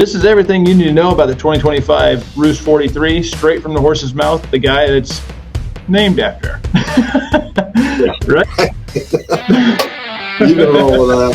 This is everything you need to know about the 2025 Roost 43, straight from the horse's mouth, the guy that's named after. Right? You can roll with that.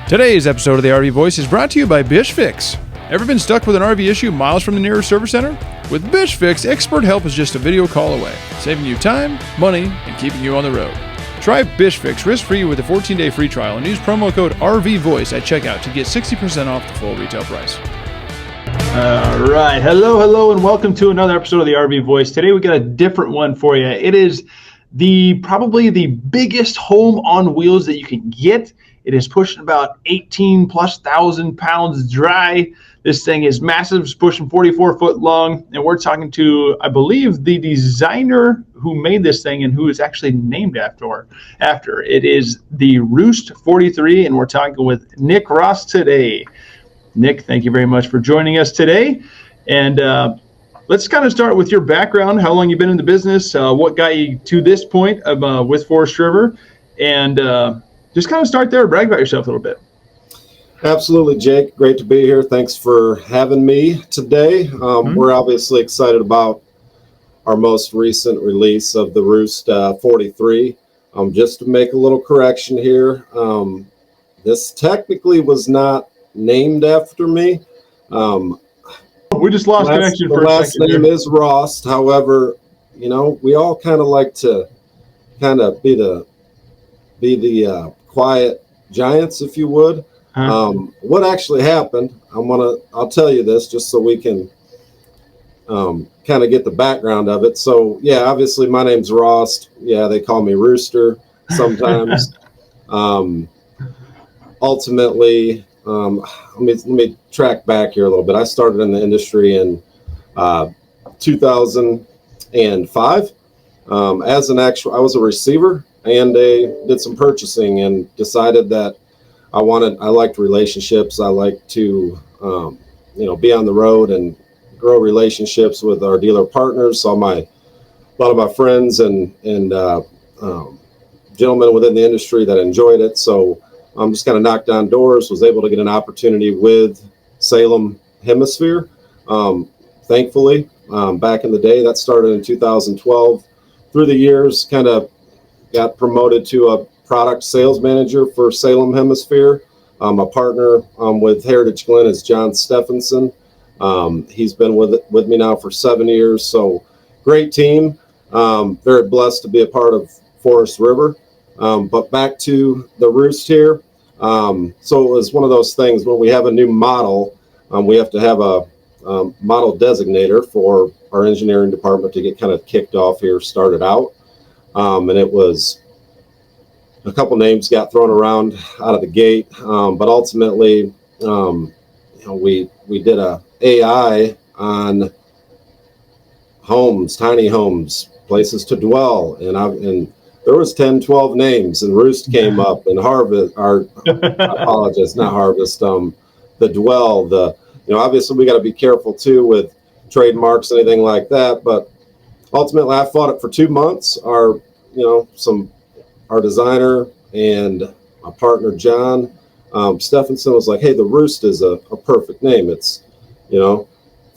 Today's episode of the RV Voice is brought to you by RVFix. Ever been stuck with an RV issue miles from the nearest service center? With RVFix, expert help is just a video call away, saving you time, money, and keeping you on the road. Try RVFix risk-free with a 14-day free trial and use promo code RVVoice at checkout to get 60% off the full retail price. All right. Hello, and welcome to another episode of the RV Voice. Today we got a different one for you. It is probably the biggest home on wheels that you can get. It is pushing about 18,000+ pounds dry. This thing is massive. It's pushing 44 foot long. And we're talking to, I believe, the designer who made this thing and who is actually named after. It is the Roost 43, and we're talking with Nick Ross today. Nick, thank you very much for joining us today. And let's kind of start with your background, how long you've been in the business, what got you to this point with Forest River, and just kind of start there, brag about yourself a little bit. Absolutely, Jake. Great to be here. Thanks for having me today. We're obviously excited about our most recent release of the Roost 43. Just to make a little correction here, this technically was not named after me. We just lost connection for a second. The last name is Rost. However, you know, we all kind of like to be the quiet giants, if you would. What actually happened, I'll tell you this just so we can kind of get the background of it. So yeah, obviously my name's Rost. Yeah, they call me Rooster sometimes. Ultimately, let me track back here a little bit. I started in the industry in 2005 I was a receiver and did some purchasing and decided that I liked relationships. I like to, be on the road and grow relationships with our dealer partners. A lot of my friends and gentlemen within the industry that enjoyed it. So I'm just kind of knocked on doors, was able to get an opportunity with Salem Hemisphere. Thankfully, back in the day, that started in 2012. Through the years, kind of got promoted to a product sales manager for Salem Hemisphere. A partner with Heritage Glen is John Stephenson. He's been with me now for 7 years. So great team. Very blessed to be a part of Forest River. But back to the Roost here. So it was one of those things when we have a new model, we have to have a model designator for our engineering department to get kind of kicked off here, started out. And it was a couple names got thrown around out of the gate. But ultimately, we did a AI on homes, tiny homes, places to dwell. And there was 10, 12 names, and Roost came up, and Harvest, I apologize, not Harvest, the Dwell, obviously we got to be careful too with trademarks, anything like that. But ultimately I fought it for 2 months. Our designer and my partner, John Stephenson, was like, hey, the Roost is a perfect name. It's a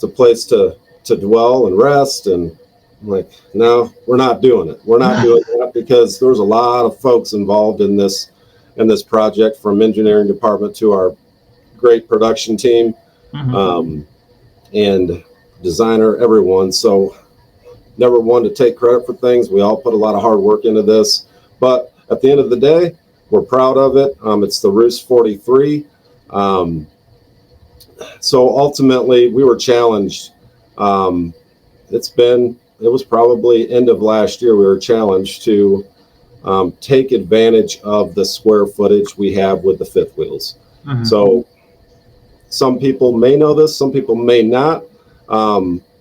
place to dwell and rest. And I'm like, no, we're not doing it. We're not doing that because there was a lot of folks involved in this project, from engineering department to our great production team, and designer, everyone. So never one to take credit for things. We all put a lot of hard work into this, but at the end of the day, we're proud of it. It's the Roost 43. So ultimately we were challenged. It was probably end of last year, we were challenged to take advantage of the square footage we have with the fifth wheels. So some people may know this, some people may not.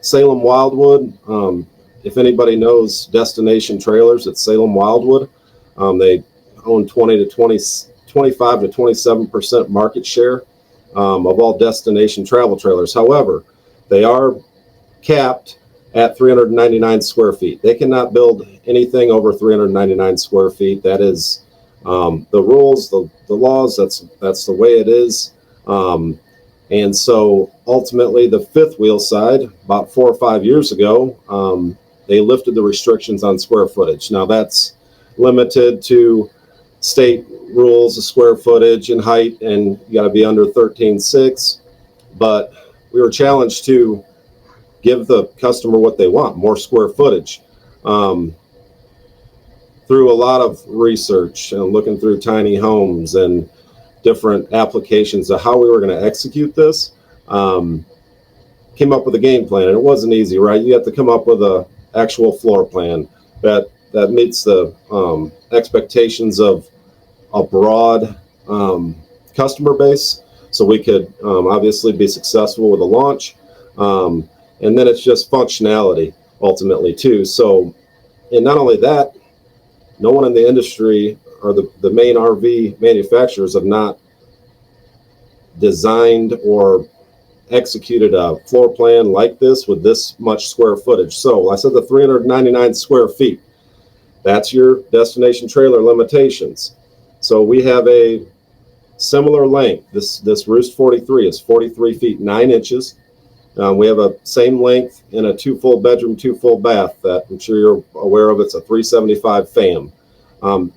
Salem Wildwood, if anybody knows Destination Trailers, it's Salem Wildwood. They own 25 to 27% market share of all destination travel trailers. However, they are capped at 399 square feet. They cannot build anything over 399 square feet. That is The rules, the laws, that's the way it is. And so ultimately the fifth wheel side, about 4 or 5 years ago, they lifted the restrictions on square footage. Now that's limited to state rules of square footage and height, and you got to be under 13.6. But we were challenged to give the customer what they want, more square footage. Through a lot of research and looking through tiny homes and different applications of how we were going to execute this, came up with a game plan. And it wasn't easy, right? You have to come up with a actual floor plan that meets the expectations of a broad customer base, so we could obviously be successful with a launch. And then it's just functionality ultimately too. So, and not only that, no one in the industry or the main RV manufacturers have not designed or executed a floor plan like this with this much square footage. So I said the 399 square feet, that's your destination trailer limitations. So we have a similar length. This Roost 43 is 43 feet 9 inches. We have a same length in a 2 full bedroom, 2 full bath that I'm sure you're aware of. It's a 375 FAM.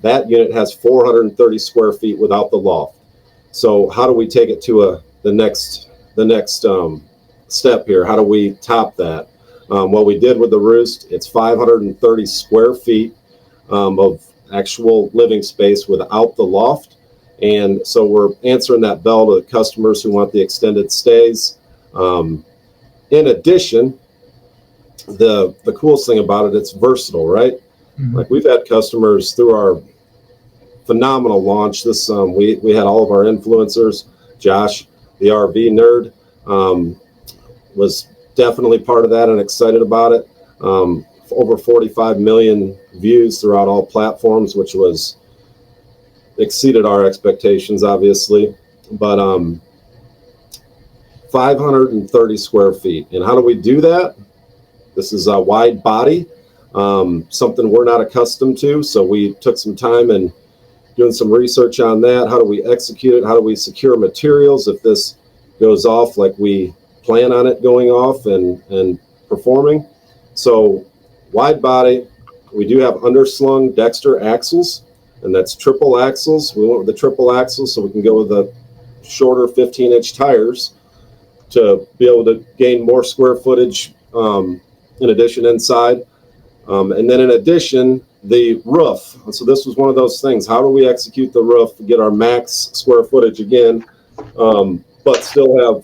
That unit has 430 square feet without the loft. So how do we take it to the next step here? How do we top that? What we did with the Roost, it's 530 square feet of actual living space without the loft. And so we're answering that bell to the customers who want the extended stays. In addition, the coolest thing about it, it's versatile, right? Mm-hmm. Like we've had customers through our phenomenal launch. This we had all of our influencers. Josh, the RV nerd, was definitely part of that and excited about it. Over 45 million views throughout all platforms, which was exceeded our expectations, obviously. But 530 square feet. And how do we do that? This is a wide body, something we're not accustomed to. So we took some time and doing some research on that. How do we execute it? How do we secure materials if this goes off like we plan on it going off and performing? So wide body, we do have underslung Dexter axles, and that's triple axles. We went with the triple axles so we can go with the shorter 15-inch tires to be able to gain more square footage in addition inside. And then in addition, the roof. And so this was one of those things. How do we execute the roof to get our max square footage again, but still have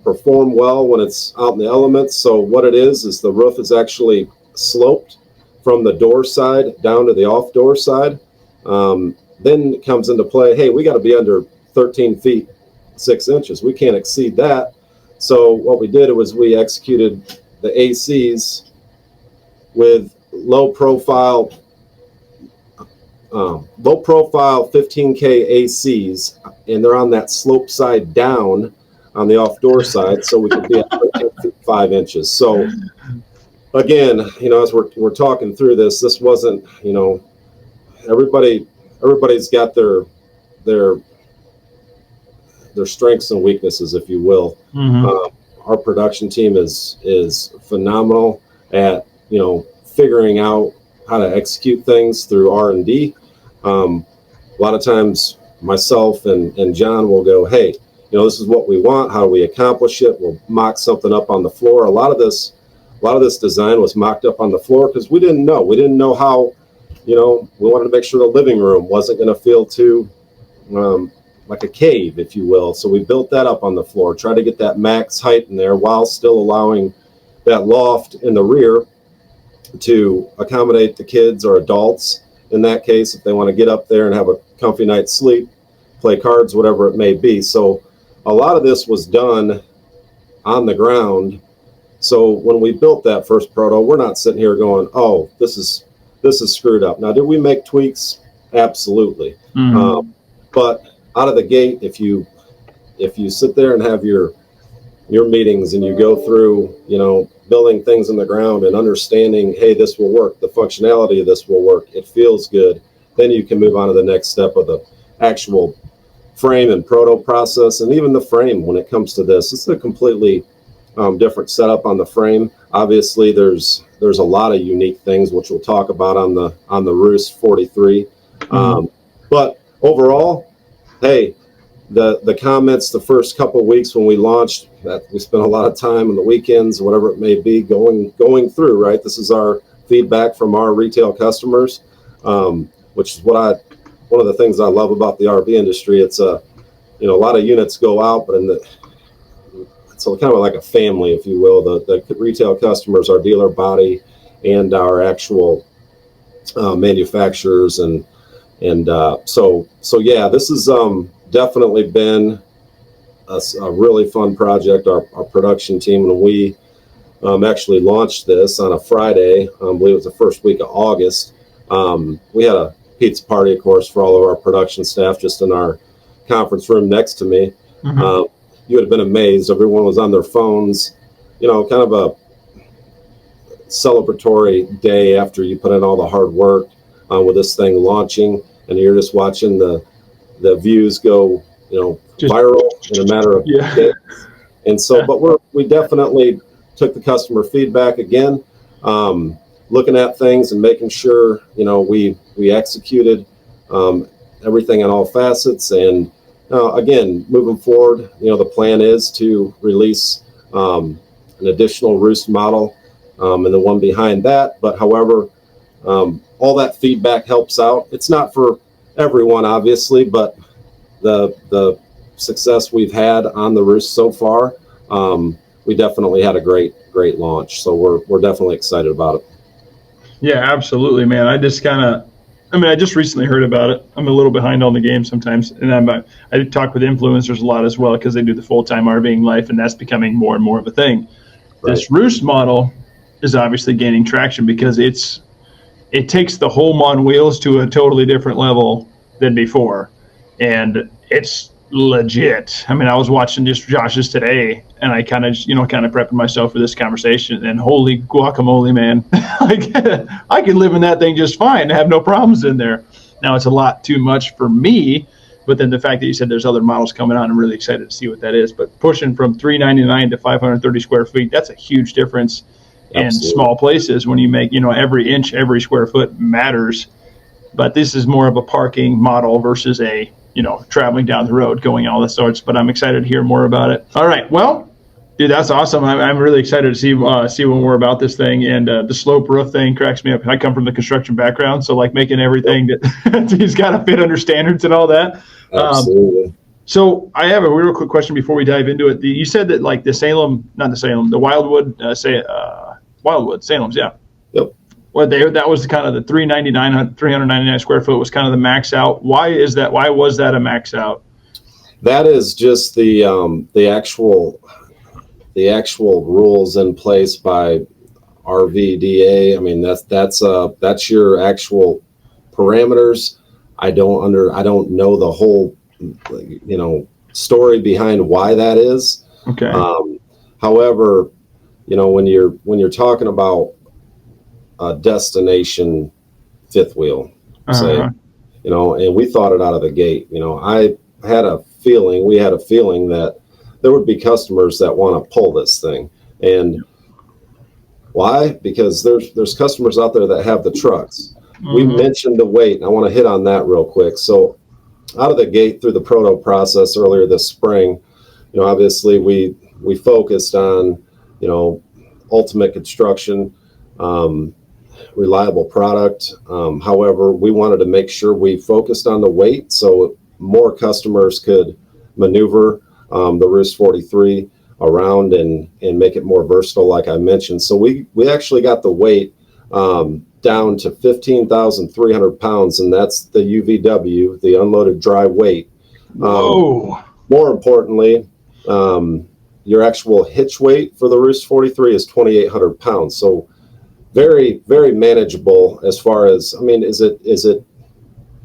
perform well when it's out in the elements? So what it is the roof is actually sloped from the door side down to the off door side. Then it comes into play, hey, we got to be under 13 feet 6 inches. We can't exceed that. So what we did was we executed the ACs with low profile 15K ACs, and they're on that slope side down on the off door side, so we could be at 13 feet 5 inches. So again, as we're talking through this wasn't, everybody's got their strengths and weaknesses, if you will. Mm-hmm. Our production team is phenomenal at figuring out how to execute things through R&D. A lot of times myself and John will go, hey, this is what we want. How do we accomplish it? We'll mock something up on the floor. A lot of this design was mocked up on the floor because we didn't know how, we wanted to make sure the living room wasn't going to feel too like a cave, if you will. So we built that up on the floor, try to get that max height in there while still allowing that loft in the rear to accommodate the kids or adults in that case, if they want to get up there and have a comfy night's sleep, play cards, whatever it may be. So a lot of this was done on the ground. So when we built that first proto, we're not sitting here going, oh, this is screwed up. Now, did we make tweaks? Absolutely. Mm-hmm. But out of the gate, if you sit there and have your meetings and you go through, building things in the ground and understanding, hey, this will work, the functionality of this will work, it feels good, then you can move on to the next step of the actual frame and proto process. And even the frame, when it comes to this, it's a completely different setup on the frame. Obviously, there's a lot of unique things which we'll talk about on the Roost 43. But overall, hey, the comments the first couple of weeks when we launched, that we spent a lot of time on the weekends, whatever it may be, going through, right? This is our feedback from our retail customers, which is one of the things I love about the RV industry. It's a lot of units go out, but it's kind of like a family, if you will. The retail customers, our dealer body, and our actual manufacturers, and so yeah, this has definitely been a really fun project. Our production team, and we actually launched this on a Friday. I believe it was the first week of August. We had a pizza party, of course, for all of our production staff just in our conference room next to me. You would have been amazed. Everyone was on their phones, kind of a celebratory day after you put in all the hard work with this thing launching, and you're just watching the views go, just viral in a matter of days. And so, but we definitely took the customer feedback again, looking at things and making sure, we executed everything in all facets. And again, moving forward, the plan is to release an additional Roost model and the one behind that. But however, all that feedback helps out. It's not for everyone, obviously, but the success we've had on the Roost so far, we definitely had a great launch. So we're definitely excited about it. Yeah, absolutely, man. I just recently heard about it. I'm a little behind on the game sometimes, and I talk with influencers a lot as well because they do the full-time RVing life, and that's becoming more and more of a thing. Right. This Roost model is obviously gaining traction because it takes the home on wheels to a totally different level than before, and it's legit. I was watching just Josh's today, and I kind of prepping myself for this conversation, and holy guacamole, man. I can live in that thing just fine, have no problems in there. Now it's a lot too much for me, but then the fact that you said there's other models coming on, I'm really excited to see what that is. But pushing from 399 to 530 square feet, that's a huge difference. Absolutely. In small places when you make, every inch, every square foot matters. But this is more of a parking model versus a, traveling down the road, going all the sorts. But I'm excited to hear more about it. All right. Well, dude, that's awesome. I'm really excited to see more about this thing. And the slope roof thing cracks me up. I come from the construction background, so making everything that he's got to fit under standards and all that. Absolutely. So I have a real quick question before we dive into it. You said that the Wildwood, Wildwood, Salem's, yeah. Yep. Well, that was kind of the 399 square foot was kind of the max out. Why is that? Why was that a max out? That is just the actual rules in place by RVDA. That's your actual parameters. I don't know the whole story behind why that is. Okay. However, when you're talking about a destination fifth wheel, say, and we thought it out of the gate. We had a feeling that there would be customers that want to pull this thing. And why? Because there's customers out there that have the trucks. We mentioned the weight, and I want to hit on that real quick. So out of the gate through the proto process earlier this spring, obviously we focused on, ultimate construction, reliable product. However, we wanted to make sure we focused on the weight so more customers could maneuver the Roost 43 around and make it more versatile, like I mentioned. So we actually got the weight down to 15,300 pounds, and that's the UVW, the unloaded dry weight. Whoa. More importantly, your actual hitch weight for the Roost 43 is 2,800 pounds. So very, very manageable as far as, is it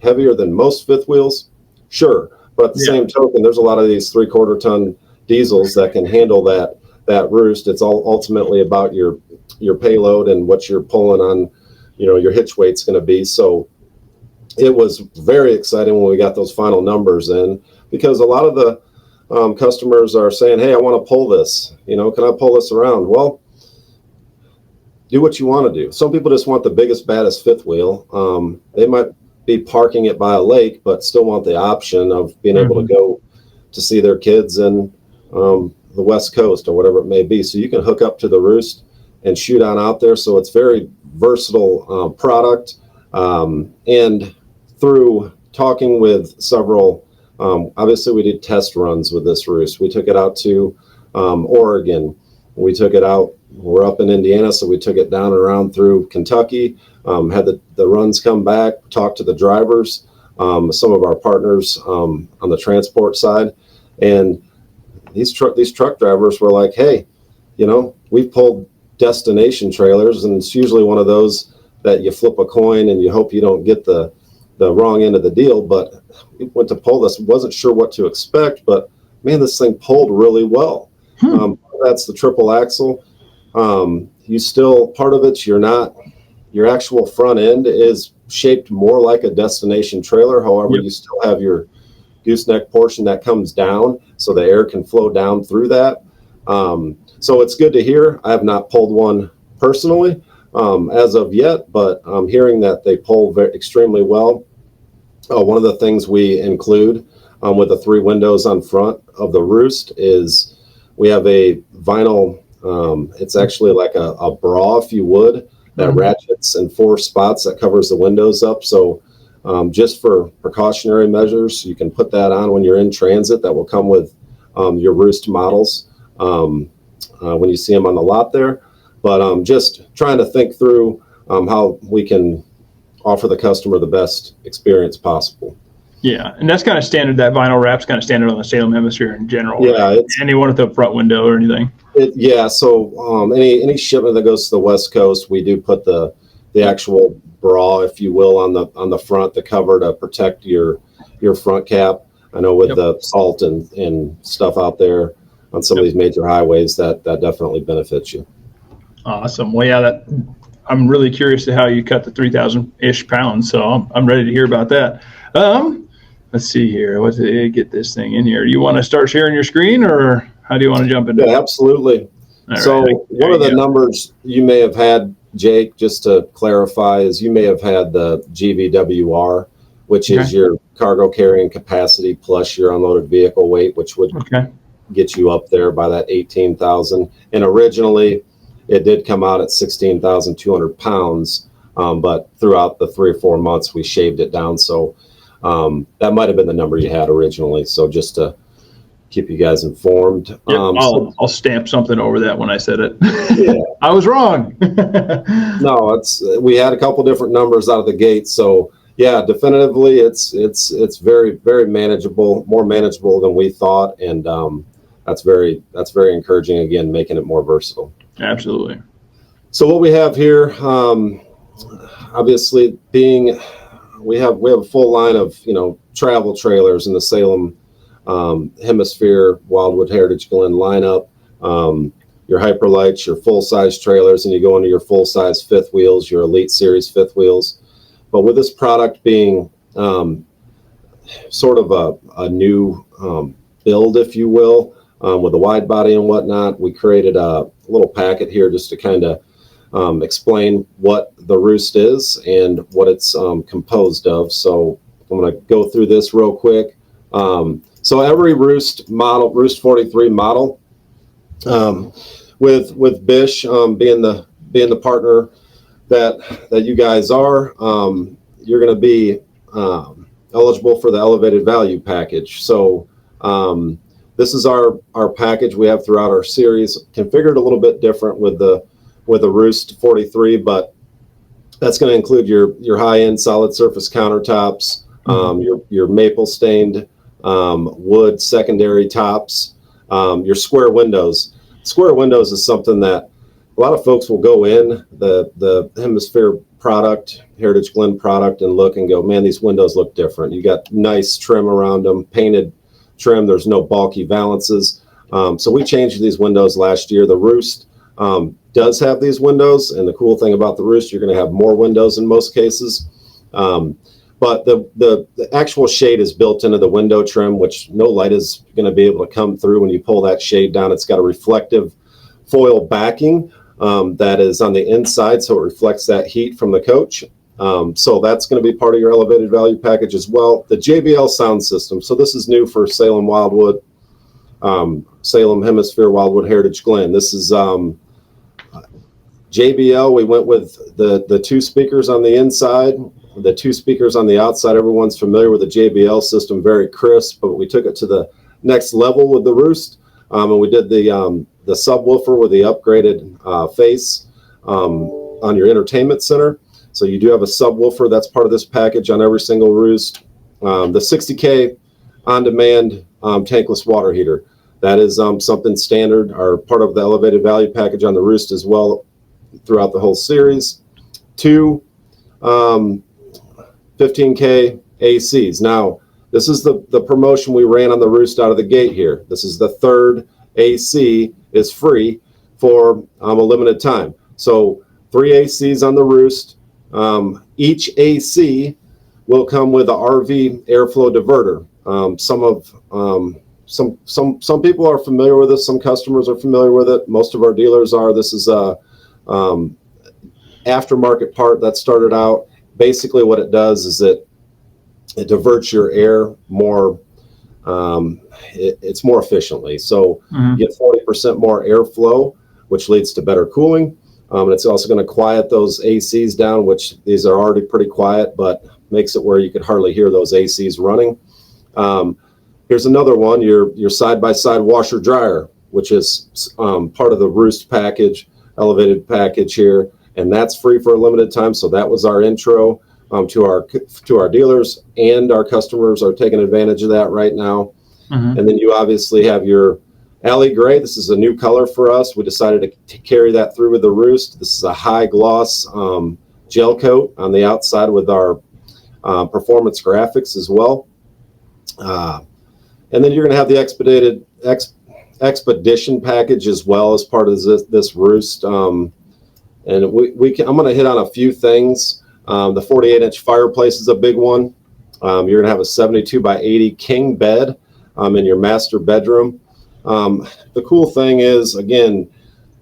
heavier than most fifth wheels? Sure. But at the same token, there's a lot of these 3/4 ton diesels that can handle that Roost. It's all ultimately about your payload and what you're pulling on, your hitch weight's going to be. So it was very exciting when we got those final numbers in, because a lot of the customers are saying, hey, I want to pull this, can I pull this around? Well, do what you want to do. Some people just want the biggest, baddest fifth wheel. They might be parking it by a lake, but still want the option of being able to go to see their kids in the West Coast or whatever it may be. So you can hook up to the Roost and shoot on out there. So it's very versatile product. And through talking with several, obviously we did test runs with this Roost. We took it out to Oregon. We took it out. We're up in Indiana, so we took it down and around through Kentucky, had the runs come back, talked to the drivers, some of our partners on the transport side. And these truck drivers were like, hey, we've pulled destination trailers, and it's usually one of those that you flip a coin and you hope you don't get the wrong end of the deal. But we went to pull this, wasn't sure what to expect, but man, this thing pulled really well. That's the triple axle. You still, part of it's your actual front end is shaped more like a destination trailer. However, you still have your gooseneck portion that comes down so the air can flow down through that. So it's good to hear. I have not pulled one personally as of yet, but I'm hearing that they pull extremely well. One of the things we include with the 3 windows on front of the Roost is we have a vinyl, it's actually like a bra, if you would, that ratchets in 4 spots that covers the windows up. So just for precautionary measures, you can put that on when you're in transit. That will come with your Roost models when you see them on the lot there. But just trying to think through how we can offer the customer the best experience possible. Yeah, and that's kind of standard. That vinyl wrap's kind of standard on the Salem hemisphere in general. Yeah, right? Anyone with a front window or anything. So any shipment that goes to the West Coast, we do put the actual bra, if you will, on the front, the cover to protect your front cap. I know with the salt and stuff out there on some of these major highways, that definitely benefits you. Awesome. Well, yeah, I'm really curious to how you cut the 3,000-ish pounds. So I'm ready to hear about that. Let's see here. Let's get this thing in here. You want to start sharing your screen, or how do you want to jump into it? Yeah, absolutely. So one of the numbers you may have had, Jake, just to clarify, is you may have had the GVWR, which is your cargo carrying capacity plus your unloaded vehicle weight, which would get you up there by that 18,000. And originally it did come out at 16,200 pounds, but throughout the 3 or 4 months we shaved it down. So that might have been the number you had originally. So just to keep you guys informed. I'll stamp something over that when I said it. Yeah. I was wrong. No, we had a couple different numbers out of the gate. So yeah, definitively it's very, very manageable, more manageable than we thought. And that's very encouraging, again, making it more versatile. Absolutely. So what we have here, obviously we have a full line of, travel trailers in the Salem Hemisphere Wildwood Heritage Glen lineup, your Hyperlights, your full-size trailers, and you go into your full-size fifth wheels, your Elite Series fifth wheels. But with this product being sort of a new build, if you will, with a wide body and whatnot, we created a little packet here just to kind of explain what the Roost is and what it's composed of. So I'm going to go through this real quick. So every Roost model, Roost 43 model, with Bish being the partner that you guys are, you're going to be eligible for the elevated value package. So this is our package we have throughout our series, configured a little bit different with the Roost 43, but that's going to include your high-end solid surface countertops, your maple stained wood secondary tops, your square windows. Square windows is something that a lot of folks will go in the Hemisphere product, Heritage Glen product, and look and go, man, these windows look different. You got nice trim around them, painted trim. There's no bulky valances. So we changed these windows last year. The Roost does have these windows, and the cool thing about the Roost, you're going to have more windows in most cases. but the actual shade is built into the window trim, which no light is going to be able to come through when you pull that shade down. It's got a reflective foil backing that is on the inside, so it reflects that heat from the coach. So that's going to be part of your elevated value package as well. The JBL sound system. So this is new for Salem Wildwood, Salem Hemisphere, Wildwood Heritage Glen. This is JBL. We went with the 2 speakers on the inside, the 2 speakers on the outside. Everyone's familiar with the JBL system, very crisp, but we took it to the next level with the Roost. And we did the subwoofer with the upgraded face on your entertainment center. So you do have a subwoofer that's part of this package on every single Roost. The 60K on-demand tankless water heater. That is something standard or part of the elevated value package on the Roost as well throughout the whole series. 2 15K ACs. Now, this is the promotion we ran on the Roost out of the gate here. This is the 3rd AC is free for a limited time. So 3 ACs on the Roost. Each AC will come with a RV airflow diverter. Some people are familiar with this. Some customers are familiar with it. Most of our dealers are. This is a aftermarket part that started out. Basically, what it does is it diverts your air more. It's more efficiently. So you get 40% more airflow, which leads to better cooling. And it's also going to quiet those ACs down, which these are already pretty quiet, but makes it where you could hardly hear those ACs running. Here's another one, your side-by-side washer dryer, which is part of the Roost package, elevated package here, and that's free for a limited time. So that was our intro to our dealers, and our customers are taking advantage of that right now. And then you obviously have your Alley Gray. This is a new color for us. We decided to carry that through with the Roost. This is a high gloss gel coat on the outside with our performance graphics as well. And then you're going to have the expedition package as well as part of this Roost. And I'm going to hit on a few things. The 48-inch fireplace is a big one. You're going to have a 72 by 80 king bed in your master bedroom. The cool thing is, again,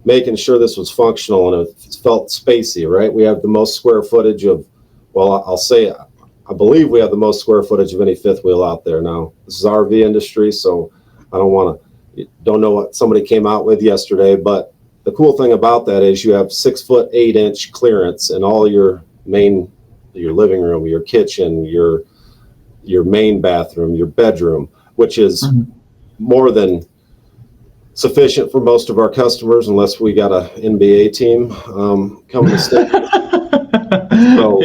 making sure this was functional and it felt spacey, right? We have the most square footage of, well, I'll say, I believe we have the most square footage of any fifth wheel out there now. This is RV industry, so I don't know what somebody came out with yesterday, but the cool thing about that is you have 6 foot 8 inch clearance in all your living room, your kitchen, your main bathroom, your bedroom, which is more than sufficient for most of our customers, unless we got an NBA team coming to stay. So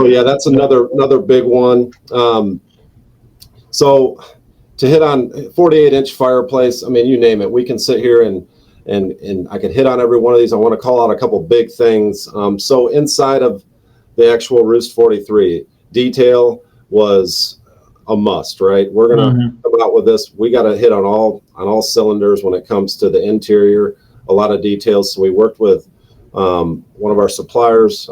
yeah, that's another big one. So to hit on 48-inch fireplace, I mean, you name it. We can sit here and I could hit on every one of these. I want to call out a couple big things. So inside of the actual Roost 43, detail was a must, right? We're gonna come out with this. We got to hit on all cylinders when it comes to the interior. A lot of details. So we worked with one of our suppliers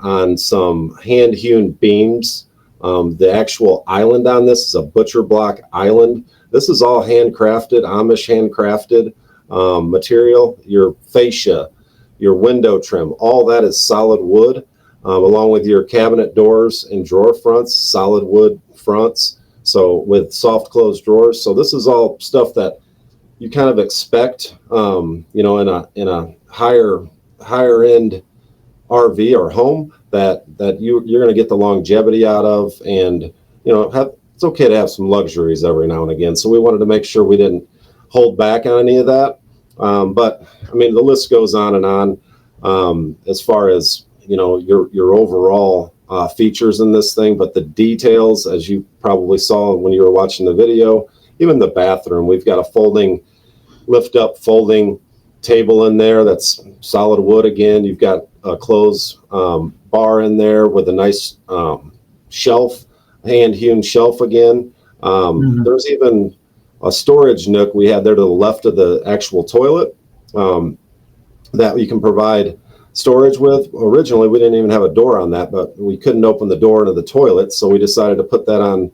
on some hand-hewn beams. The actual island on this is a butcher block island. This is all handcrafted, Amish handcrafted material. Your fascia, your window trim, all that is solid wood, along with your cabinet doors and drawer fronts, solid wood fronts. So with soft closed drawers. So this is all stuff that you kind of expect, in a higher end RV or home that you're going to get the longevity out of, and it's okay to have some luxuries every now and again. So we wanted to make sure we didn't hold back on any of that. But I mean, the list goes on and on as far as your overall features in this thing, but the details, as you probably saw when you were watching the video, even the bathroom, we've got a lift up folding table in there that's solid wood again. You've got a clothes bar in there with a nice shelf, hand-hewn shelf again. There's even a storage nook we had there to the left of the actual toilet that you can provide storage with. Originally, we didn't even have a door on that, but we couldn't open the door into the toilet, so we decided to put that on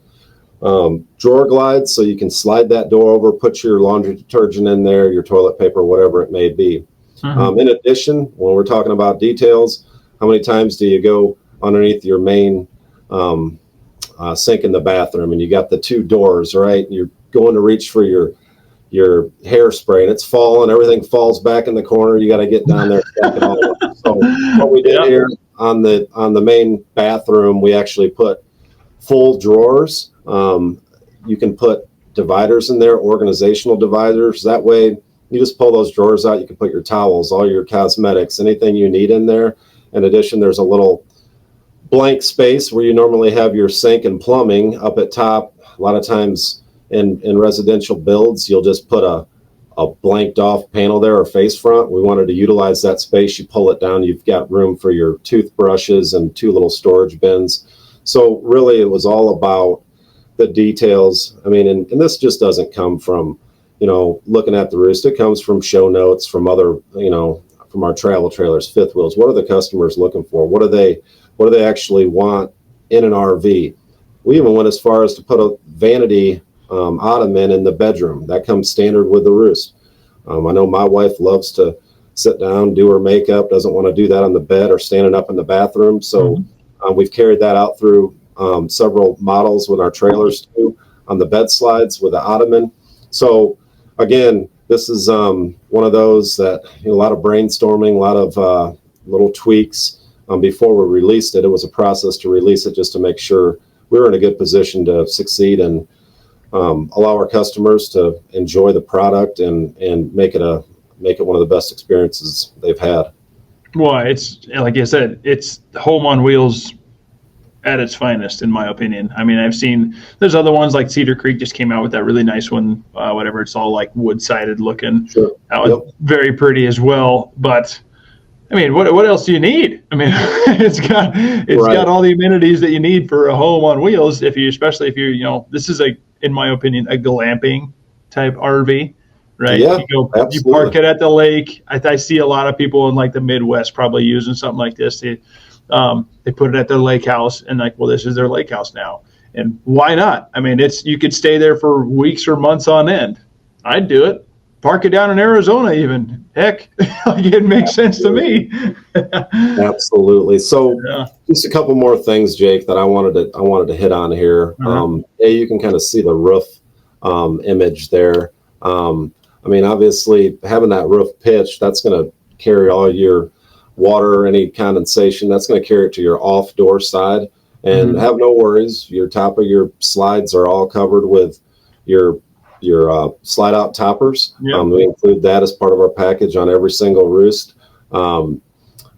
drawer glides, so you can slide that door over, put your laundry detergent in there, your toilet paper, whatever it may be. In addition, when we're talking about details, how many times do you go underneath your main sink in the bathroom, and you got the two doors, right? You're going to reach for your hairspray, and it's falling, everything falls back in the corner. You got to get down there and stack it all up. So what we did here on the main bathroom, we actually put full drawers. You can put dividers in there, organizational dividers. That way you just pull those drawers out. You can put your towels, all your cosmetics, anything you need in there. In addition, there's a little blank space where you normally have your sink and plumbing up at top. A lot of times in residential builds, you'll just put a blanked off panel there or face front. We wanted to utilize that space. You pull it down, you've got room for your toothbrushes and two little storage bins. So really it was all about the details. I mean, and this just doesn't come from, looking at the Roost. It comes from show notes, from other, from our travel trailers, fifth wheels. What are the customers looking for? What do they actually want in an RV? We even went as far as to put a vanity ottoman in the bedroom. That comes standard with the Roost. I know my wife loves to sit down, do her makeup, doesn't want to do that on the bed or standing up in the bathroom. So we've carried that out through several models with our trailers too, on the bed slides with the ottoman. So again, this is one of those that a lot of brainstorming, a lot of little tweaks before we released it. It was a process to release it just to make sure we were in a good position to succeed and allow our customers to enjoy the product and make it one of the best experiences they've had. Well, it's like I said, it's home on wheels at its finest, in my opinion. I mean, I've seen there's other ones like Cedar Creek just came out with that really nice one, whatever. It's all like wood-sided looking. Sure. That was very pretty as well. But I mean, what else do you need? I mean, it's got all the amenities that you need for a home on wheels. Especially if you're, this is in my opinion, a glamping type RV, right? Yeah, you park it at the lake. I see a lot of people in like the Midwest probably using something like this. They put it at their lake house and this is their lake house now. And why not? I mean, you could stay there for weeks or months on end. I'd do it. Park it down in Arizona even. Heck, it makes sense to me. Absolutely. So just a couple more things, Jake, that I wanted to hit on here. You can kind of see the roof image there. I mean, obviously having that roof pitched, that's going to carry all your water, any condensation, that's going to carry it to your off door side. And have no worries. Your top of your slides are all covered with your slide out toppers. We include that as part of our package on every single Roost.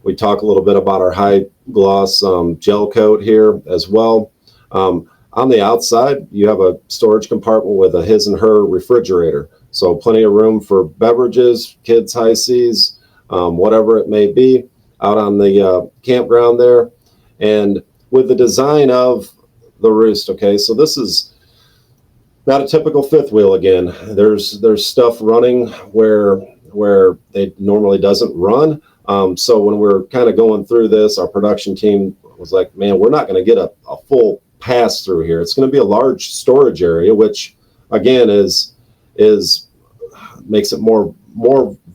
We talk a little bit about our high gloss gel coat here as well. On the outside, you have a storage compartment with a his and her refrigerator. So plenty of room for beverages, kids' high seas, whatever it may be out on the campground there. And with the design of the Roost, okay, so this is not a typical fifth wheel again. There's stuff running where it normally doesn't run. So when we're kind of going through this, our production team was like, man, we're not going to get a full pass through here. It's going to be a large storage area, which again is makes it more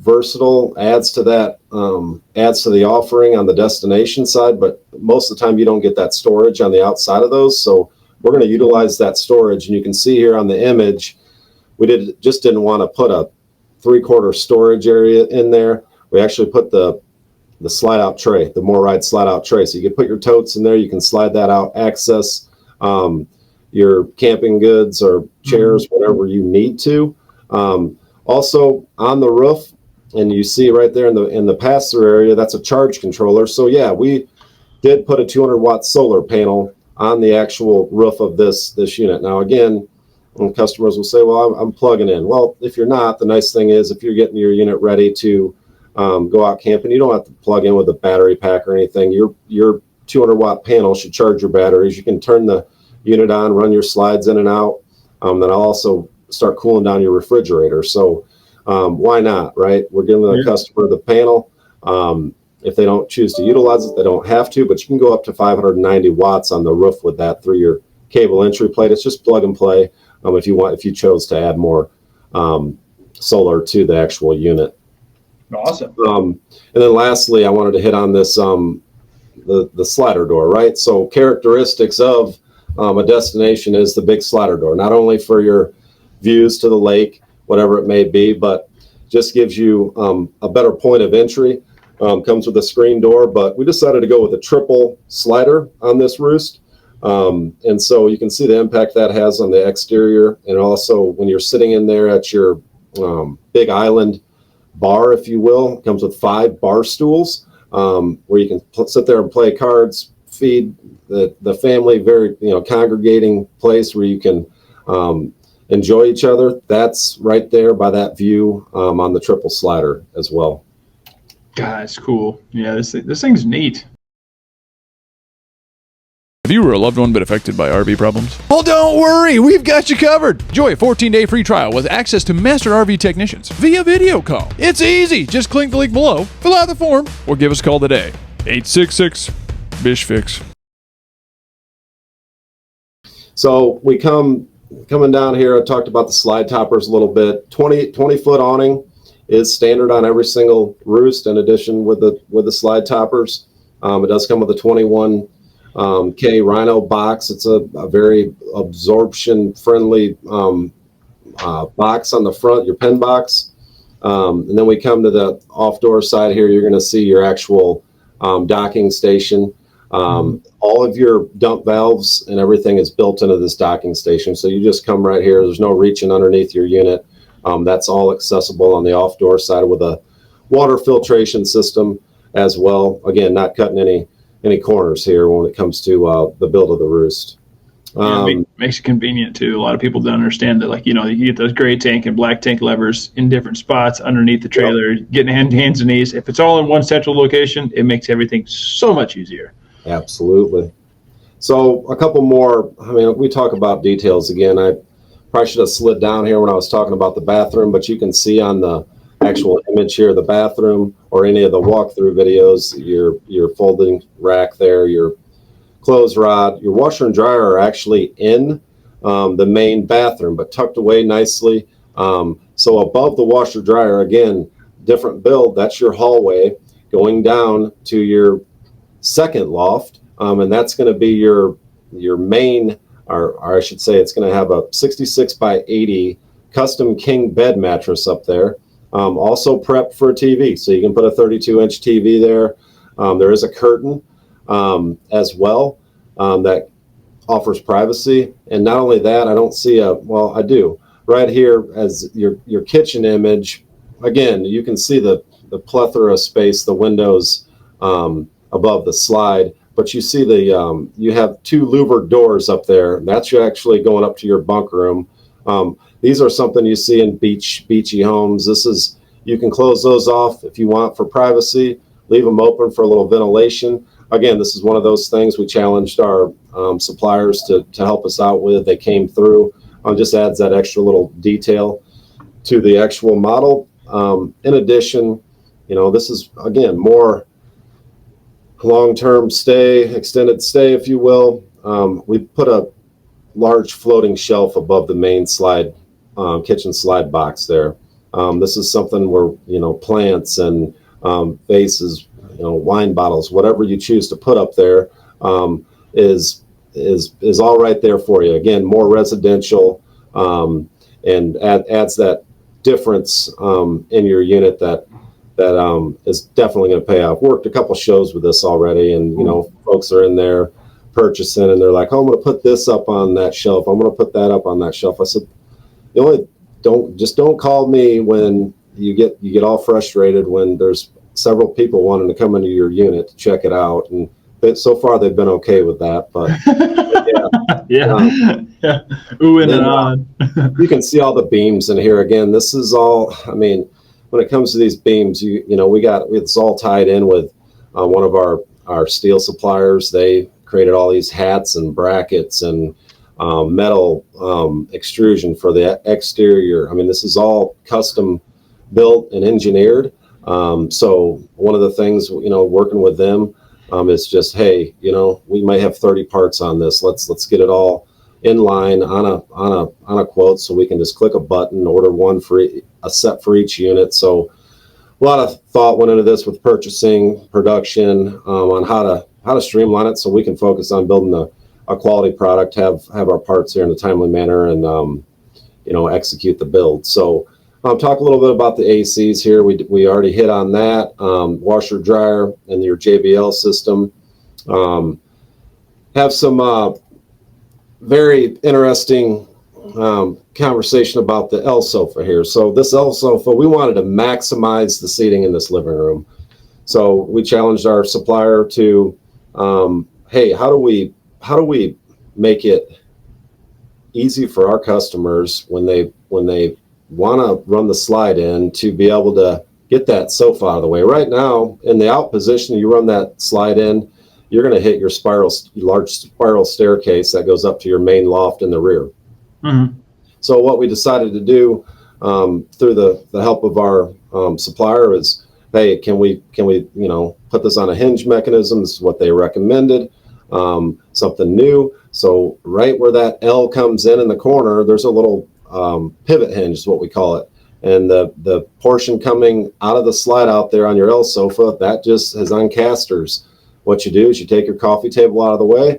versatile, adds to the offering on the destination side. But most of the time you don't get that storage on the outside of those. So we're going to utilize that storage. And you can see here on the image, we didn't want to put a 3/4 storage area in there. We actually put the slide out tray, the More Ride slide out tray. So you can put your totes in there. You can slide that out, access your camping goods or chairs, whatever you need to. Also on the roof, and you see right there in the pass-through area, that's a charge controller. So yeah, we did put a 200-watt solar panel on the actual roof of this unit. Now again, customers will say, well, I'm plugging in. Well, if you're not, the nice thing is if you're getting your unit ready to go out camping, you don't have to plug in with a battery pack or anything. Your 200-watt panel should charge your batteries. You can turn the unit on, run your slides in and out. Then I'll also start cooling down your refrigerator. So why not, right? We're giving the customer the panel. If they don't choose to utilize it, they don't have to, but you can go up to 590 watts on the roof with that through your cable entry plate. It's just plug and play if you chose to add more solar to the actual unit. Awesome. And then lastly, I wanted to hit on this, the slider door, right? So characteristics of a destination is the big slider door, not only for your views to the lake, whatever it may be, but just gives you a better point of entry. Comes with a screen door, but we decided to go with a triple slider on this Roost. And so you can see the impact that has on the exterior. And also when you're sitting in there at your big island bar, if you will, it comes with 5 bar stools where you can sit there and play cards, feed the family, very congregating place where you can enjoy each other. That's right there by that view on the triple slider as well. God, it's cool. Yeah, this thing's neat. If you were a loved one but affected by RV problems, well, don't worry, we've got you covered. Enjoy a 14-day free trial with access to master RV technicians via video call. It's easy. Just click the link below, fill out the form, or give us a call today. 866-BISH-FIX. So we coming down here, I talked about the slide toppers a little bit. 20-foot awning is standard on every single Roost, in addition with the slide toppers. It does come with a 21 K Rhino box. It's a very absorption friendly box on the front, your pen box. And then we come to the off-door side here. You're going to see your actual docking station. All of your dump valves and everything is built into this docking station. So you just come right here. There's no reaching underneath your unit. That's all accessible on the off-door side with a water filtration system as well. Again, not cutting any corners here when it comes to the build of the Roost. Makes it convenient too. A lot of people don't understand that, like, you get those gray tank and black tank levers in different spots underneath the trailer, getting hands and knees. If it's all in one central location, it makes everything so much easier. Absolutely. So a couple more, we talk about details again. I probably should have slid down here when I was talking about the bathroom, but you can see on the actual image here, the bathroom or any of the walkthrough videos, your folding rack there, your clothes rod, your washer and dryer are actually in the main bathroom, but tucked away nicely. So above the washer dryer, again, different build, that's your hallway going down to your second loft. And that's going to be your main, or I should say it's going to have a 66 by 80 custom king bed mattress up there. Also prepped for a TV, so you can put a 32-inch TV there. There is a curtain as well that offers privacy. And not only that, I don't see I do. Right here as your kitchen image, again, you can see the plethora of space, the windows above the slide. But you see you have 2 louvered doors up there. That's actually going up to your bunk room. These are something you see in beachy homes. You can close those off if you want for privacy, leave them open for a little ventilation. Again, this is one of those things we challenged our suppliers to help us out with. They came through. Just adds that extra little detail to the actual model. In addition, this is, again, more long-term stay, extended stay, if you will. We put a large floating shelf above the main slide, kitchen slide box there. This is something where, plants and vases, wine bottles, whatever you choose to put up there, is all right there for you. Again, more residential, and adds that difference in your unit that is definitely going to pay off. Worked a couple shows with this already, and folks are in there purchasing, and they're like, "Oh, I'm going to put this up on that shelf. I'm going to put that up on that shelf." I said, don't call me when you get all frustrated when there's several people wanting to come into your unit to check it out, and so far they've been okay with that. But yeah. Ooh and on. You can see all the beams in here. Again, this is all. When it comes to these beams, it's all tied in with one of our steel suppliers. They created all these hats and brackets and metal extrusion for the exterior. This is all custom built and engineered. So one of the things, working with them is just, hey, we might have 30 parts on this. Let's get it all in line on a quote, so we can just click a button, order one for a set for each unit. So a lot of thought went into this with purchasing, production, on how to streamline it, so we can focus on building a quality product, have our parts here in a timely manner, and execute the build. So talk a little bit about the ACs here. We already hit on that. Washer, dryer, and your JBL system. Have some very interesting conversation about the L sofa here. So this L sofa, we wanted to maximize the seating in this living room. So we challenged our supplier to, hey, how do we make it easy for our customers when they want to run the slide in to be able to get that sofa out of the way. Right now, in the out position, you run that slide in, you're going to hit your large spiral staircase that goes up to your main loft in the rear. Mm-hmm. So what we decided to do through the help of our supplier is, hey, can we put this on a hinge mechanism? This is what they recommended, something new. So right where that L comes in the corner, there's a little pivot hinge is what we call it. And the portion coming out of the slide out there on your L sofa, that just is on casters. What you do is you take your coffee table out of the way,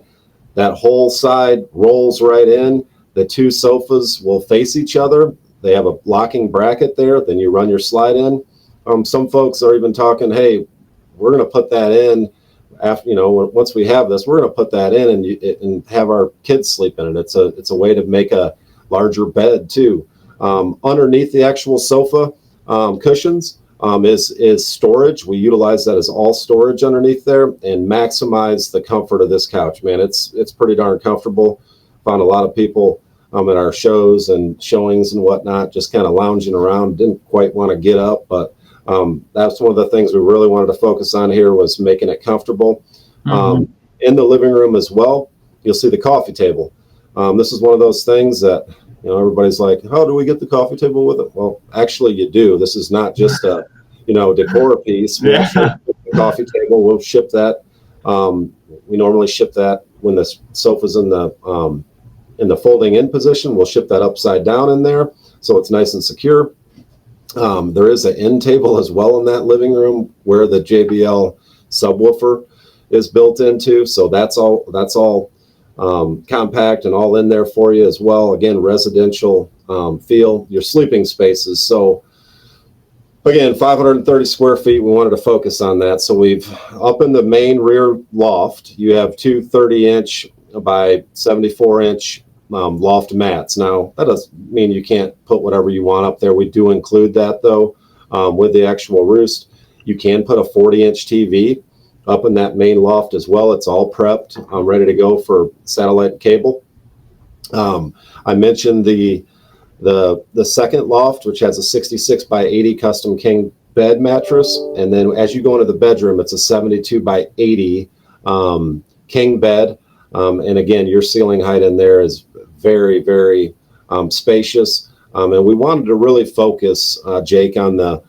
that whole side rolls right in. The two sofas will face each other. They have a locking bracket there. Then you run your slide in. Some folks are even talking, hey, we're going to put that in after, once we have this, we're going to put that in and have our kids sleep in it. It's a way to make a larger bed too. Underneath the actual sofa cushions is storage. We utilize that as all storage underneath there and maximize the comfort of this couch. Man, it's pretty darn comfortable. Found a lot of people at our shows and showings and whatnot just kind of lounging around, didn't quite want to get up, but that's one of the things we really wanted to focus on here was making it comfortable. Mm-hmm. In the living room as well, you'll see the coffee table. This is one of those things that everybody's like, how do we get the coffee table with it? Well, actually you do. This is not just a decor piece. We'll ship the coffee table. We'll ship that. We normally ship that when the sofa's in the folding in position. We'll ship that upside down in there, so it's nice and secure. There is an end table as well in that living room where the JBL subwoofer is built into. So that's all compact and all in there for you as well. Again, residential feel, your sleeping spaces. So again, 530 square feet, we wanted to focus on that. So we've up in the main rear loft, you have two 30-inch by 74-inch loft mats. Now, that doesn't mean you can't put whatever you want up there. We do include that, though, with the actual Roost. You can put a 40-inch TV up in that main loft as well. It's all prepped, ready to go for satellite cable. I mentioned the second loft, which has a 66 by 80 custom king bed mattress. And then as you go into the bedroom, it's a 72 by 80 king bed. And again, your ceiling height in there is very, very spacious. And we wanted to really focus, Jake, on a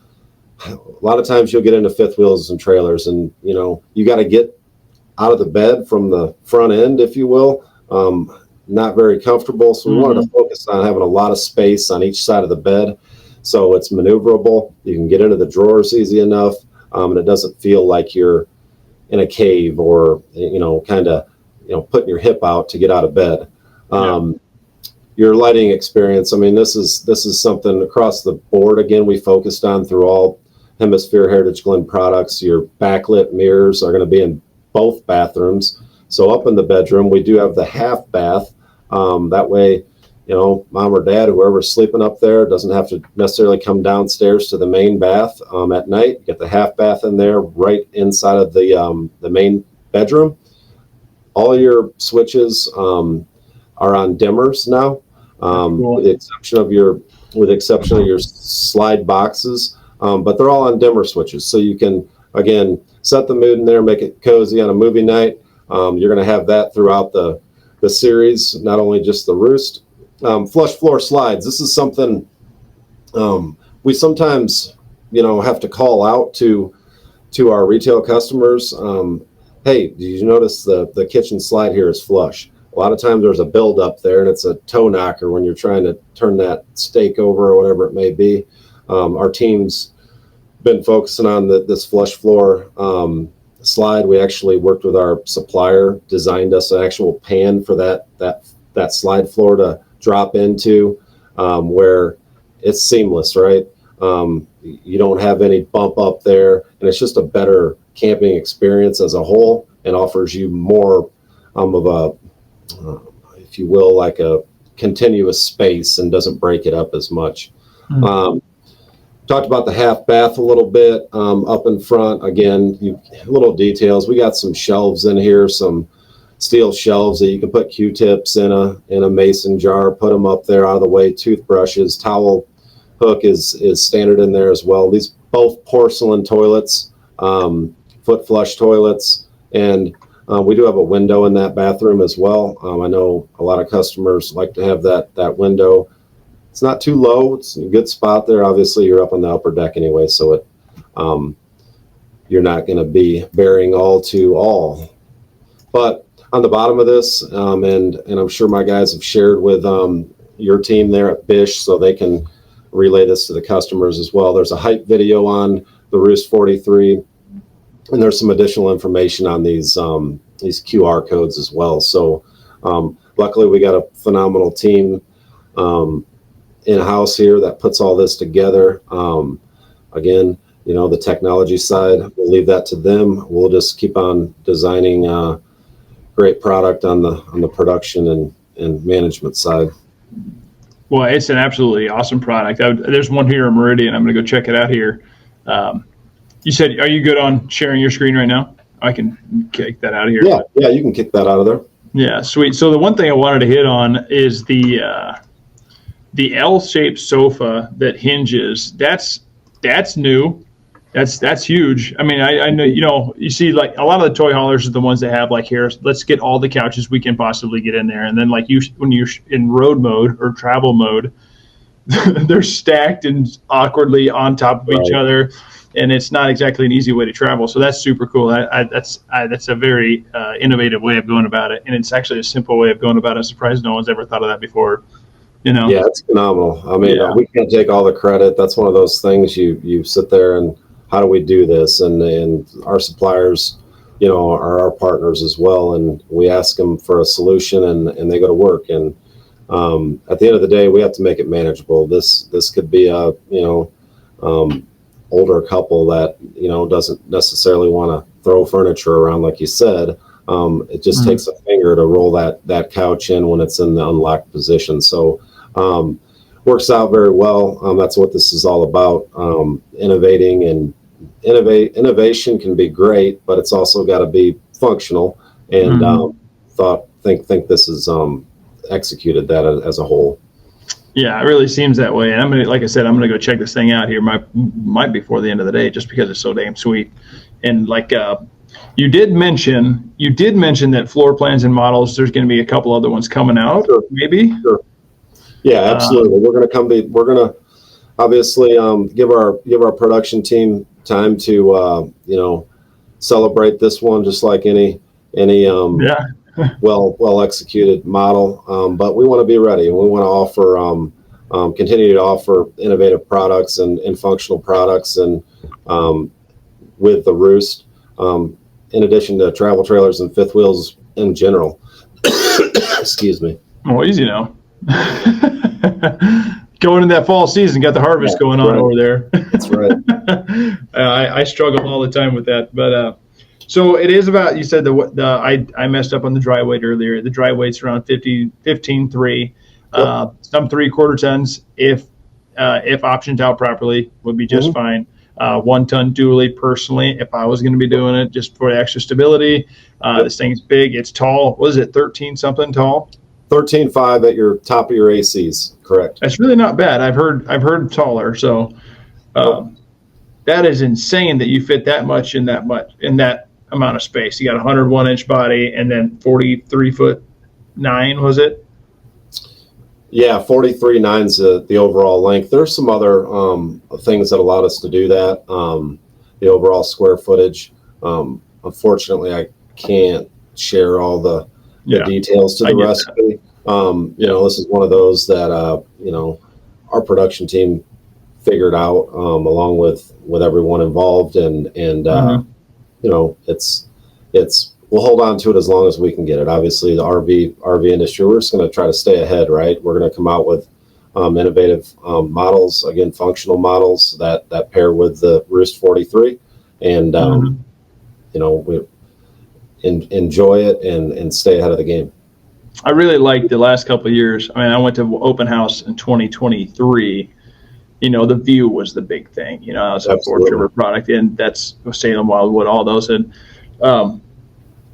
lot of times you'll get into fifth wheels and trailers and, you got to get out of the bed from the front end, if you will. Not very comfortable. So we wanted to focus on having a lot of space on each side of the bed. So it's maneuverable. You can get into the drawers easy enough. And it doesn't feel like you're in a cave or, kind of, putting your hip out to get out of bed. Your lighting experience. I mean, this is something across the board. Again, we focused on through all Hemisphere Heritage Glen products. Your backlit mirrors are going to be in both bathrooms. So up in the bedroom, we do have the half bath. That way, mom or dad, whoever's sleeping up there, doesn't have to necessarily come downstairs to the main bath at night. You get the half bath in there right inside of the main bedroom. All your switches are on dimmers now, cool. with the exception of your slide boxes. But they're all on dimmer switches, so you can again set the mood in there, make it cozy on a movie night. You're going to have that throughout the series, not only just the Roost. Flush floor slides. This is something we sometimes have to call out to our retail customers. Hey, did you notice the kitchen slide here is flush? A lot of times there's a build up there, and it's a toe knocker when you're trying to turn that steak over or whatever it may be. Our team's been focusing on this flush floor slide. We actually worked with our supplier, designed us an actual pan for that slide floor to drop into, where it's seamless, right? You don't have any bump up there, and it's just a better camping experience as a whole, and offers you more of a, if you will, like a continuous space, and doesn't break it up as much. Talked about the half bath a little bit up in front. Again, little details. We got some shelves in here, some steel shelves that you can put Q-tips in a mason jar, put them up there out of the way. Toothbrushes, towel hook is standard in there as well. These both porcelain toilets, foot flush toilets, and we do have a window in that bathroom as well. I know a lot of customers like to have that window. It's not too low. It's a good spot there. Obviously, you're up on the upper deck anyway, so you're not going to be bearing all to all. But on the bottom of this, and I'm sure my guys have shared with your team there at Bish, so they can relay this to the customers as well. There's a height video on the Roost 43, and there's some additional information on these QR codes as well. So luckily, we got a phenomenal team in-house here that puts all this together. Again, the technology side, we'll leave that to them. We'll just keep on designing great product on the production and management side. Well, it's an absolutely awesome product. There's one here in Meridian. I'm going to go check it out here. You said, are you good on sharing your screen right now? I can kick that out of here. Yeah, you can kick that out of there. Yeah, sweet. So the one thing I wanted to hit on is the L-shaped sofa that hinges. That's new. That's huge. I mean, I know, you see, like, a lot of the toy haulers are the ones that have, like, here, let's get all the couches we can possibly get in there. And then, like, when you're in road mode or travel mode, they're stacked and awkwardly on top of each other, and it's not exactly an easy way to travel. So that's super cool. That's a very innovative way of going about it, and it's actually a simple way of going about it. I'm surprised no one's ever thought of that before. Yeah, it's phenomenal. I mean, we can't take all the credit. That's one of those things you sit there and, how do we do this? And our suppliers, are our partners as well. And we ask them for a solution, and they go to work. And at the end of the day, we have to make it manageable. This could be a, older couple that, doesn't necessarily want to throw furniture around, like you said. It just takes a finger to roll that couch in when it's in the unlocked position. So works out very well. That's what this is all about. Innovating and innovation can be great, but it's also got to be functional. And think this is executed that as a whole. Yeah, it really seems that way. And like I said, I'm gonna go check this thing out here. Might before the end of the day, just because it's so damn sweet. And like you did mention that floor plans and models. There's going to be a couple other ones coming out, maybe. Sure. Yeah, absolutely. We're going to obviously give our production team time to celebrate this one, just like any well executed model. But we want to be ready, and we want to offer continue to offer innovative products and functional products, and with the Roost, in addition to travel trailers and fifth wheels in general. Excuse me. Oh, easy now. Going in that fall season, got the harvest going on over there. That's right. I struggle all the time with that, but so it is about. You said I messed up on the dry weight earlier. The dry weight's around 15.3. Some 3/4 tons, if optioned out properly, would be just fine. 1 ton dually, personally, if I was going to be doing it, just for extra stability. This thing's big. It's tall. What is it? 13 something tall. 13.5 at your top of your ACs, correct? That's really not bad. I've heard taller. So that is insane that you fit that much in that amount of space. You got a 101-inch body and then 43'9", was it? Yeah, 43.9's the overall length. There's some other things that allowed us to do that. The overall square footage. Unfortunately, I can't share all the details to the recipe. This is one of those that our production team figured out along with everyone involved, and it's we'll hold on to it as long as we can get it. Obviously, the RV industry, we're just going to try to stay ahead, right? We're going to come out with innovative models, again, functional models that pair with the Roost 43, and we enjoy it and stay ahead of the game. I really liked the last couple of years. I mean, I went to open house in 2023. The view was the big thing. It was a Forest River product, and that's Salem, Wildwood, all those. And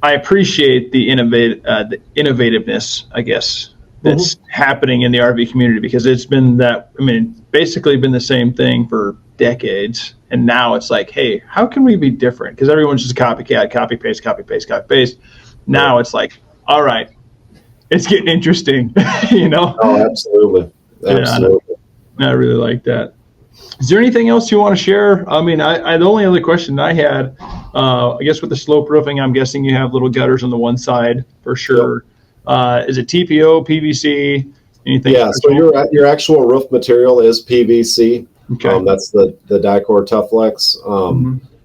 I appreciate the innovativeness, I guess, that's happening in the RV community, because it's been basically been the same thing for decades. And now it's like, hey, how can we be different? Because everyone's just copycat, copy paste, copy paste, copy paste. Now it's like, all right, it's getting interesting, Oh, absolutely. Absolutely. Yeah, I really like that. Is there anything else you want to share? I mean, the only other question I had, I guess with the slope roofing, I'm guessing you have little gutters on the one side for sure. Yep. Is it TPO, PVC, anything? Yeah, so your actual roof material is PVC. Okay. That's the Dicor Toughlex.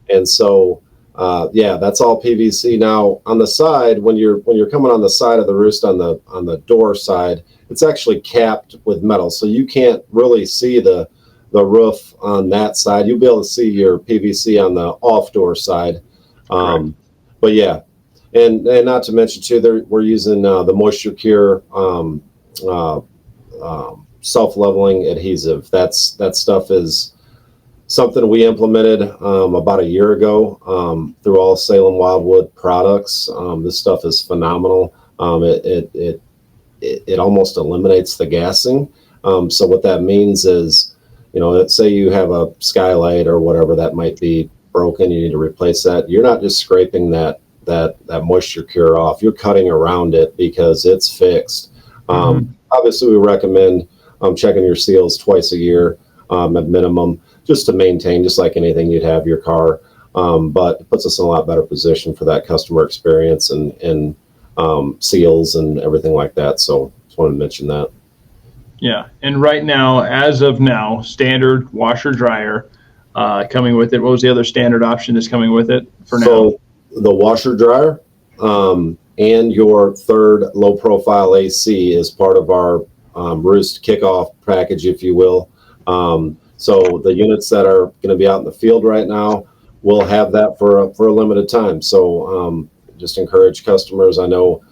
And so, that's all PVC. Now, on the side, when you're coming on the side of the roost on the door side, it's actually capped with metal, so you can't really see the roof on that side. You'll be able to see your PVC on the off door side. But yeah, and not to mention too, we're using the Moisture Cure self-leveling adhesive. That stuff is something we implemented about a year ago through all Salem Wildwood products. This stuff is phenomenal. It almost eliminates the gassing. So what that means is, let's say you have a skylight or whatever that might be broken, you need to replace that. You're not just scraping that Moisture Cure off. You're cutting around it because it's fixed. Obviously, we recommend checking your seals twice a year at minimum, just to maintain, just like anything you'd have your car. But it puts us in a lot better position for that customer experience and seals and everything like that. So just wanted to mention that. Yeah, and right now, as of now, standard washer dryer coming with it. What was the other standard option that's coming with it for now? So the washer dryer and your third low profile AC is part of our Roost kickoff package, if you will. So the units that are going to be out in the field right now will have that for a limited time. So just encourage customers. I know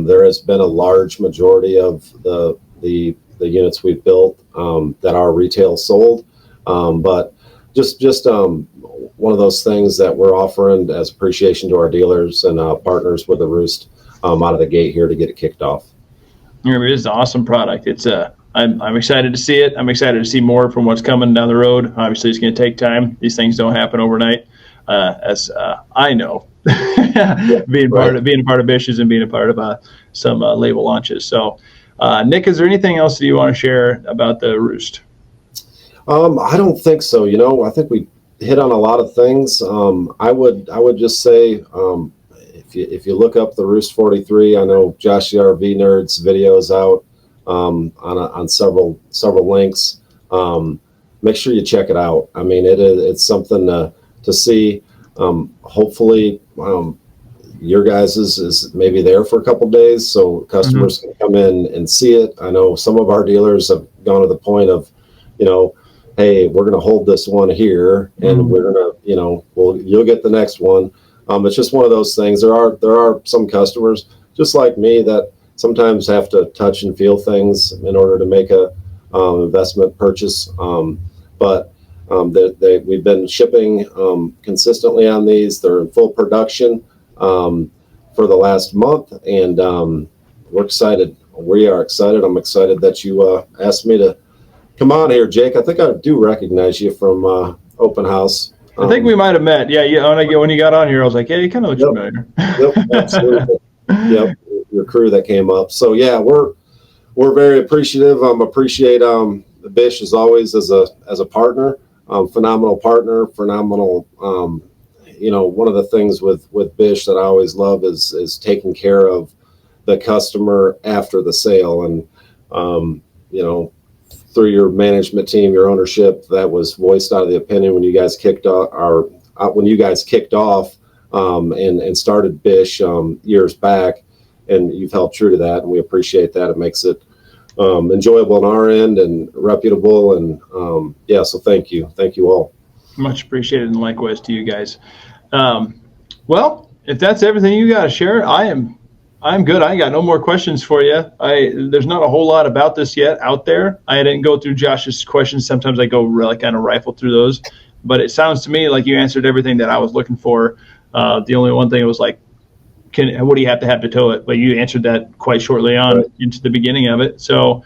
there has been a large majority of the units we've built that are retail sold, but just one of those things that we're offering as appreciation to our dealers and partners with the Roost out of the gate here to get it kicked off. It is an awesome product. It's I'm excited to see it. I'm excited to see more from what's coming down the road. Obviously, it's going to take time. These things don't happen overnight, as I know, being part of Bish's and being a part of some label launches. So, Nick, is there anything else that you want to share about the Roost? I don't think so. I think we hit on a lot of things. I would just say, if you look up the Roost 43, I know Josh the RV Nerd's videos out on several links. Make sure you check it out. I mean, it's something to see. Hopefully, your guys is maybe there for a couple days, so customers can come in and see it. I know some of our dealers have gone to the point of, hey, we're going to hold this one here, and we're going to, you'll get the next one. It's just one of those things. There are some customers just like me that sometimes have to touch and feel things in order to make a investment purchase. But we've been shipping consistently on these. They're in full production for the last month, and we're excited. We are excited. I'm excited that you asked me to come on here, Jake. I think I do recognize you from open house. I think we might have met. Yeah. When you got on here, I was like, "Hey, you kind of look familiar." Yep, absolutely. Yep, your crew that came up. So yeah, we're we're very appreciative. Appreciate Bish as always as a partner, phenomenal partner, phenomenal. One of the things with Bish that I always love is taking care of the customer after the sale. And, through your management team, your ownership, that was voiced out of the opinion when you guys kicked off, and started Bish years back, and you've held true to that, and we appreciate that. It makes it enjoyable on our end and reputable, and so thank you all. Much appreciated, and likewise to you guys. Well, if that's everything you got to share, I'm good. I got no more questions for you. There's not a whole lot about this yet out there. I didn't go through Josh's questions. Sometimes I go really kind of rifle through those, but it sounds to me like you answered everything that I was looking for. The only one thing was like, what do you have to tow it? But you answered that quite shortly on into the beginning of it. So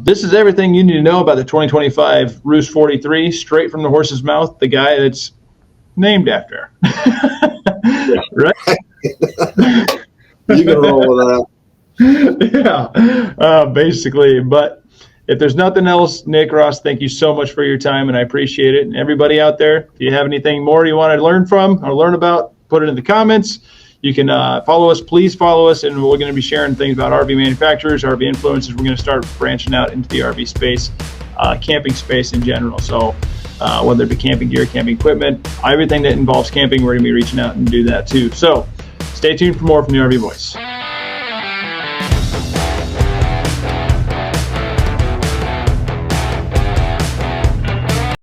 this is everything you need to know about the 2025 Roost 43, straight from the horse's mouth, the guy that's named after. Right? You can roll with that. Yeah, basically. But if there's nothing else, Nick, Ross, thank you so much for your time, and I appreciate it. And everybody out there, if you have anything more you want to learn from or learn about, put it in the comments. You can follow us. Please follow us, and we're going to be sharing things about RV manufacturers, RV influencers. We're going to start branching out into the RV space, camping space in general. So whether it be camping gear, camping equipment, everything that involves camping, we're going to be reaching out and do that too. So stay tuned for more from the RV Voice.